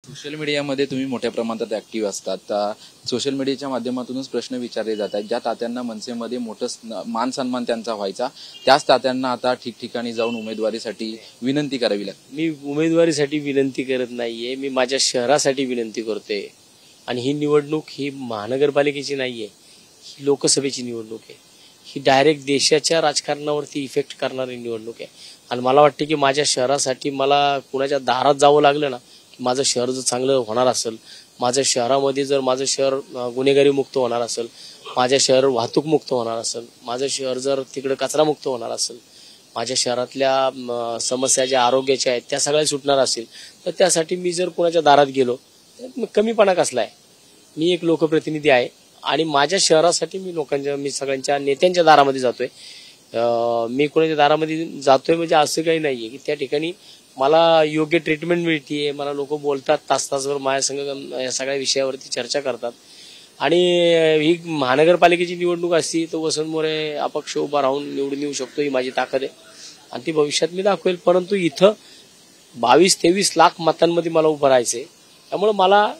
Social मीडियामध्ये तुम्ही मोठ्या प्रमाणात ऍक्टिव्ह असतात. सोशल मीडियाच्या माध्यमातूनच प्रश्न विचारले जातात. ज्या तात्यांना मनसेमध्ये मोठं मान सन्मान त्यांचा व्हायचा, त्याच तात्यांना आता ठिकठिकाणी जाऊन उमेदवारीसाठी विनंती करावी लागते. मी उमेदवारीसाठी विनंती करत नाहीये, मी माझ्या शहरासाठी विनंती करते. आणि ही निवडणूक ही महानगरपालिकेची नाहीये, ही लोकसभेची निवडणूक आहे. ही डायरेक्ट देशाच्या राजकारणावरती इफेक्ट करणारी निवडणूक आहे. आणि मला वाटतं की माझ्या शहरासाठी मला कुणाच्या दारात जावं लागलं ना, की माझं शहर जर चांगलं होणार असेल, माझ्या शहरामध्ये जर माझं शहर गुन्हेगारी मुक्त होणार असेल, माझ्या शहर वाहतूक मुक्त होणार असेल, माझं शहर जर तिकडे कचरा मुक्त होणार असेल, माझ्या शहरातल्या समस्या ज्या आरोग्याच्या आहेत त्या सगळ्या सुटणार असतील, तर त्यासाठी मी जर कुणाच्या दारात गेलो तर कमीपणा कसला आहे. मी एक लोकप्रतिनिधी आहे आणि माझ्या शहरासाठी मी सगळ्यांच्या नेत्यांच्या दारामध्ये जातोय. मी कोणाच्या दारामध्ये जातोय म्हणजे असं काही नाहीये की त्या ठिकाणी मला योग्य ट्रीटमेंट मिळते. मला लोक बोलतात, तासभर माझ्या संग या सगळ्या विषयावरती चर्चा करतात. आणि ही महानगरपालिकेची निवडणूक असती तर वसंत मोरे अपक्ष उभा राहून निवडून येऊ शकतो, ही माझी ताकद आहे आणि ती भविष्यात मी दाखवेल. परंतु इथं 22-23 लाख मतांमध्ये मला उभं राहायचंय. त्यामुळे मला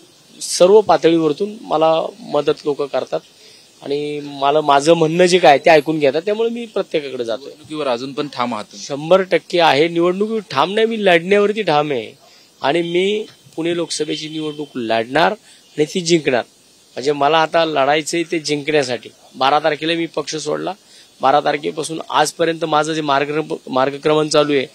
सर्व पातळीवरतून मला मदत लोक करतात आणि मला माझं म्हणणं जे काय ते ऐकून घेतात. त्यामुळे मी प्रत्येकाकडे जातोय. निवडणुकीवर अजून पण ठाम आहात? 100% आहे. निवडणुकीवर ठाम नाही, मी लढण्यावरती ठाम आहे. आणि मी पुणे लोकसभेची निवडणूक लढणार आणि ती जिंकणार. म्हणजे मला आता लढायचंय ते जिंकण्यासाठी. 12 तारखेला मी पक्ष सोडला. 12 तारखेपासून आजपर्यंत माझं जे मार्गक्रमण चालू आहे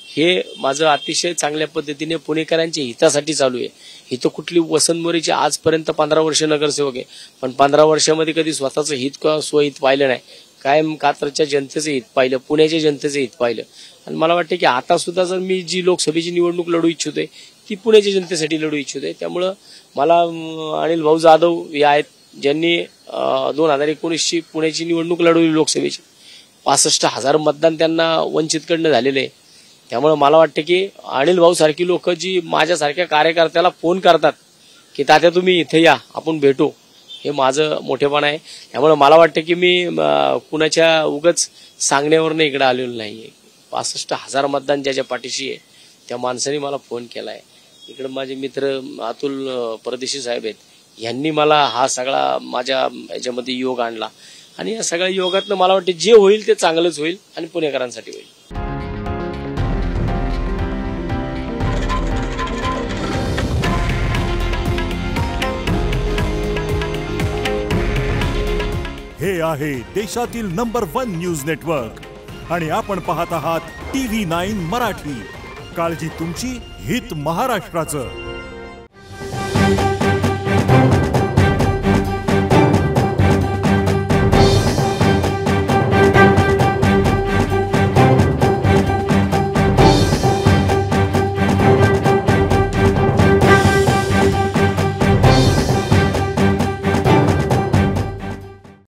हे माझं अतिशय चांगल्या पद्धतीने पुणेकरांच्या हितासाठी चालू आहे. इथं कुठली वसंत मोरेची आजपर्यंत 15 वर्ष नगरसेवक आहे, पण 15 वर्षामध्ये कधी स्वतःचं हित किंवा स्वहित पाहिलं नाही. कायम कात्रजच्या जनतेचं हित पाहिलं, पुण्याच्या जनतेचं हित पाहिलं. आणि मला वाटतं की आता सुद्धा जर मी जी लोकसभेची निवडणूक लढू इच्छितोय ती पुण्याच्या जनतेसाठी लढू इच्छितोय. त्यामुळं मला अनिल भाऊ जाधव हे आहेत ज्यांनी 2019ची पुण्याची निवडणूक लढवली लोकसभेची. 65,000 मतदान त्यांना वंचितकडनं झालेलं आहे. त्यामुळे मला वाटतं की अनिल भाऊ सारखी लोक जी माझ्यासारख्या कार्यकर्त्याला फोन करतात की तात्या तुम्ही इथे या, आपण भेटू, हे माझं मोठेपण आहे. त्यामुळे मला वाटतं की मी कुणाच्या उगाच सांगण्यावरनं इकडे आलेलो नाहीये. 65,000 मतदान ज्याच्या पाठीशी आहे त्या माणसाने मला फोन केलाय. इकडे माझे मित्र अतुल परदेशी साहेब आहेत, यांनी मला हा सगळा माझ्या याच्यामध्ये योग आणला. आणि या सगळ्या योगातनं मला वाटतं जे होईल ते चांगलंच होईल आणि पुणेकरांसाठी होईल. हे आहे देशातील नंबर 1 न्यूज नेटवर्क आणि आपण पाहत आहात TV9 मराठी. काळजी तुमची, हित महाराष्ट्राचं.